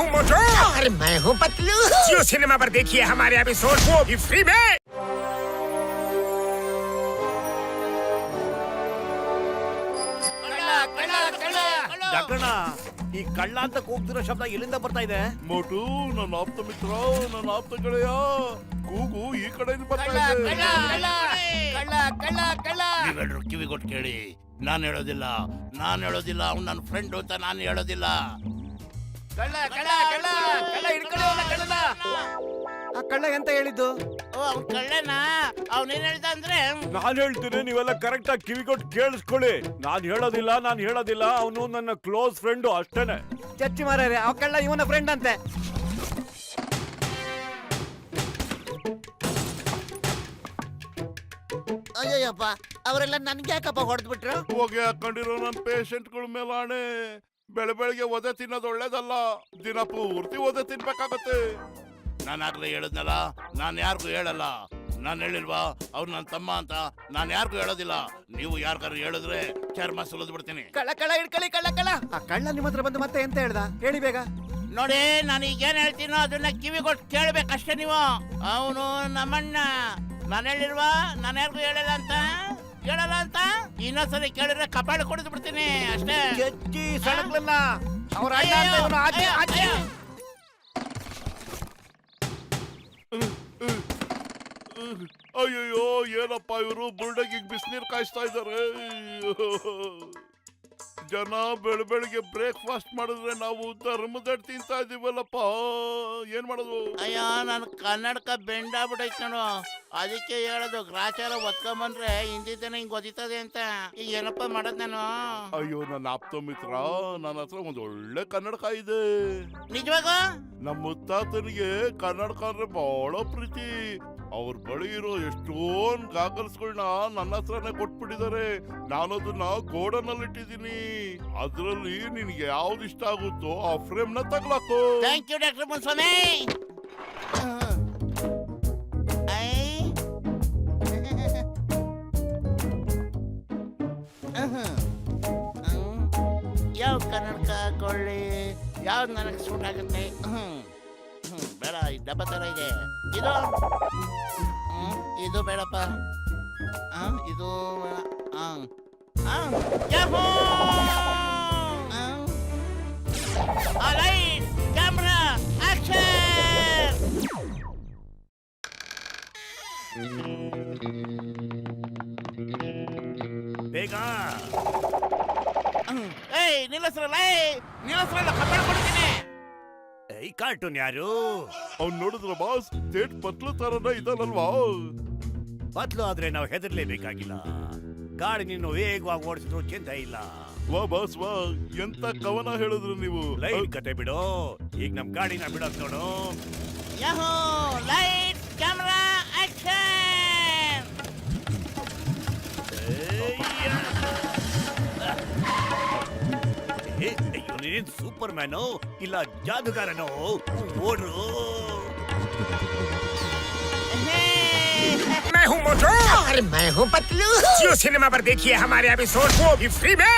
हूँ मोटू। और मैं हूँ पतलू। जियो सिनेमा पर देखिए हमारे एपिसोड, वो भी फ्री में। ಡಾಕ್ಟರ್ನ ಈ ಕಳ್ಳ ಅಂತ ಕೂಗ್ತಿರೋ ಶಬ್ದ ಎಲ್ಲಿಂದ ಬರ್ತಾ ಇದೆ? ಮೋಟು, ನನ್ನ ಆಪ್ತ ಮಿತ್ರ, ನನ್ನ ಆಪ್ತ ಗೆಳೆಯ, ಕೂಗು ಈ ಕಡೆಯಿಂದ ಬರ್ತಾ ಇದೆ. ನೀವೆಲ್ಲರೂ ಕಿವಿಗೊಟ್ಟು ಕೇಳಿ, ನಾನು ಹೇಳೋದಿಲ್ಲ, ಅವ್ನು ನನ್ನ ಫ್ರೆಂಡ್ ಅಂತ ನಾನು ಹೇಳೋದಿಲ್ಲ. ಆ ಕಳ್ಳ ಎಂತ ಹೇಳಿದ್ದು? ಅವ್ನು ಕಳ್ಳನ? ಅವನೇನ್ ಹೇಳ್ದ ಅಂದ್ರೆ, ನಾನ್ ಹೇಳ್ತೀನಿ, ನೀವೆಲ್ಲ ಕರೆಕ್ಟ್ ಆಗಿ ಕಿವಿಗೊಟ್ಟು ಕೇಳಿಸ್ಕೊಳ್ಳಿ. ನಾನ್ ಹೇಳೋದಿಲ್ಲ, ಅವನು ನನ್ನ ಕ್ಲೋಸ್ ಫ್ರೆಂಡ್ ಅಷ್ಟೇನೆ. ಚಚ್ಚಿ ಮಾರ್ಯಾರೆ, ಆ ಕಳ್ಳ ಇವನ ಫ್ರೆಂಡ್ ಅಂತೆ. ಅಯ್ಯಪ್ಪ, ಅವರೆಲ್ಲ ನನ್ಗೆ ಯಾಕಪ್ಪ ಹೊಡೆದ್ಬಿಟ್ರು? ಹೋಗಿ ಹಾಕೊಂಡಿರೋ ನನ್ನ ಪೇಷಂಟ್ಗಳ ಮೇಲೆ ಆಣೆ. ಬೆಳಗ್ಗೆ ಒದೆ ತಿನ್ನೋದು ಒಳ್ಳೇದಲ್ಲ, ದಿನ ಪೂರ್ತಿ ಒದೆ ತಿನ್ಬೇಕಾಗತ್ತೆ. ನಾನು ಆಗ್ಲೇ ಹೇಳಿದ್ನಲ್ಲ, ನಾನು ಯಾರಿಗೂ ಹೇಳಲ್ಲ. ನಾನು ಹೇಳಿಲ್ವಾ ಅವ್ರು ನನ್ನ ತಮ್ಮ ಅಂತ? ನಾನು ಯಾರಿಗೂ ಹೇಳೋದಿಲ್ಲ. ನೀವು ಯಾರಿಗಾರು ಹೇಳಿದ್ರೆ ಚರ್ಮ ಸುಲಿದು ಬಿಡ್ತೀನಿ. ಕಳ್ಳ ಹಿಡ್ಕೊಳ್ಳಿ, ಕಳ್ಳ. ಆ ಕಳ್ಳ ನಿಮ್ಮ ಹತ್ರ ಬಂದು ಮತ್ತೆ ಎಂತ ಹೇಳ್ದ? ಹೇಳಿ ಬೇಗ. ನೋಡಿ, ನಾನು ಈಗೇನ್ ಹೇಳ್ತೀನೋ ಅದನ್ನ ಕಿವಿಗೊಟ್ಟು ಕೇಳ್ಬೇಕಷ್ಟೇ ನೀವು. ಅವನು ನಮ್ಮಣ್ಣ. ನಾನು ಹೇಳಿಲ್ವಾ ನಾನು ಯಾರಿಗೂ ಹೇಳಲ್ಲ ಅಂತ? ಇನ್ನೊಂದ್ಸರಿ ಕೇಳಿದ್ರೆ ಕಪಾಳ ಕೊಡಿದು ಬಿಡ್ತೀನಿ ಅಷ್ಟೇ. ಚಚ್ಚಿ ಸಡಕ್ಲನ್ನ ಅವ್ರ ಅಣ್ಣ ಅಂತ ಇವನು ಆಚೆ. ಅಯ್ಯಯ್ಯೋ, ಏನಪ್ಪ ಇವರು ಬುಲ್ಡಗಿಗೆ ಬಿಸಿನೀರು ಕಾಯಿಸ್ತಾ ಇದ್ದಾರೆ. ಜನ ಬೆಳಗ್ಗೆ ಬ್ರೇಕ್ಫಾಸ್ಟ್ ಮಾಡಿದ್ರೆ ನಾವು ಧರ್ಮದಡ್ ತಿಂತಾ ಇದೀವಲ್ಲಪ್ಪ, ಏನ್ ಮಾಡೋದು? ಅಯ್ಯೋ, ನಾನು ಕನ್ನಡಕ ಬೆಂಡಾಗ್ಬಿಟ್ಟೈತ್ ನಾನು. ಅದಕ್ಕೆ ಹೇಳೋದು, ಗ್ರಾಚಾರ ಒತ್ಕೊಂಬಂದ್ರೆ ಹಿಂದಿದ್ದೇನೆ ಹಿಂಗ್ ಒದಿತದೆ ಅಂತ. ಈಗ ಏನಪ್ಪ ಮಾಡೋದ್ ನಾನು? ಅಯ್ಯೋ, ನನ್ನ ಆಪ್ತ ಮಿತ್ರ, ನನ್ನ ಹತ್ರ ಒಂದು ಒಳ್ಳೆ ಕನ್ನಡಕ ಇದೆ. ನಿಜವಾಗ? ನಮ್ಮ ಮುತ್ತಾತನಿಗೆ ಕನ್ನಡಕ ಅಂದ್ರೆ ಬಹಳ ಪ್ರೀತಿ. ಅವ್ರ ಬಳಿ ಇರೋ ಎಷ್ಟೊಂದ್ ಗಾಗಲ್ಸ್ಗಳನ್ನ ನನ್ನ ಹತ್ರನೇ ಕೊಟ್ಬಿಟ್ಟಿದ್ದಾರೆ. ನಾನು ಅದನ್ನ ಗೋಡನಲ್ಲಿ ಇಟ್ಟಿದ್ದೀನಿ. ಅದ್ರಲ್ಲಿ ನಿನ್ಗೆ ಯಾವ್ದು ಇಷ್ಟ ಆಗುತ್ತೋ ಆ ಫ್ರೇಮ್ ನ ತಗ್ಲಾಕೋ. Thank you doctor Munswamy. ಯಾವ ಕನ್ನಡಕ ಹಾಕೊಳ್ಳಿ, ಯಾವ್ದು ನನಗೆ ಸೂಟ್ ಆಗುತ್ತೆ? ಬೇಡ, ಈ ಡಬ್ಬ ತರ ಇದೆ. ಇದು ಬೇಡಪ್ಪ. ಇದು ಲೈಟ್, ಕ್ಯಾಮ್ರಾ, ಆಕ್ಷನ್! ಬೇಗ. ಏಯ್, ನಿಲ್ಲಿಸ್ರಲ್ಲ ಕಬ್ಬಾಳ ಕೊಡ್ತೀನಿ. ಈ ಕಾರ್ಟೂನ್ ಯಾರು? ಅವ್ನ್ ನೋಡಿದ್ರ ಬಾಸ್, ಥೇಟ್ ಪತ್ಲು ತರನ ಇದಲ್ವಾ? ಬದ್ಲು ಆದ್ರೆ ನಾವು ಹೆದರ್ಲೇಬೇಕಾಗಿಲ್ಲ. ಗಾಡಿ ನೀನು ವೇಗವಾಗಿ ಓಡಿಸಿದ್ರು ಚಿಂತೆ ಇಲ್ಲ. ವಾ ಬಾಸ್ ವಾ, ಎಂತ ಕವನ ಹೇಳಿದ್ರು ನೀವು. ಲೈಟ್ ಕತೆ ಬಿಡು, ಈಗ ನಮ್ ಗಾಡಿನ ಬಿಡೋದ್ ನೋಡು. ಯಾಹೋ, ಲೈಟ್, ಕ್ಯಾಮ್ರಾ, ಆಕ್ಷನ್! ಅಯ್ಯೋ, ನೀನೇನ್ ಸೂಪರ್ ಮ್ಯಾನು ಇಲ್ಲ ಜಾದುಗಾರನೋ? ಓಡ್ರು. मैं हूँ मोटू। और मैं हूँ पतलू। जियो सिनेमा पर देखिए हमारे एपिसोड, वो भी फ्री में।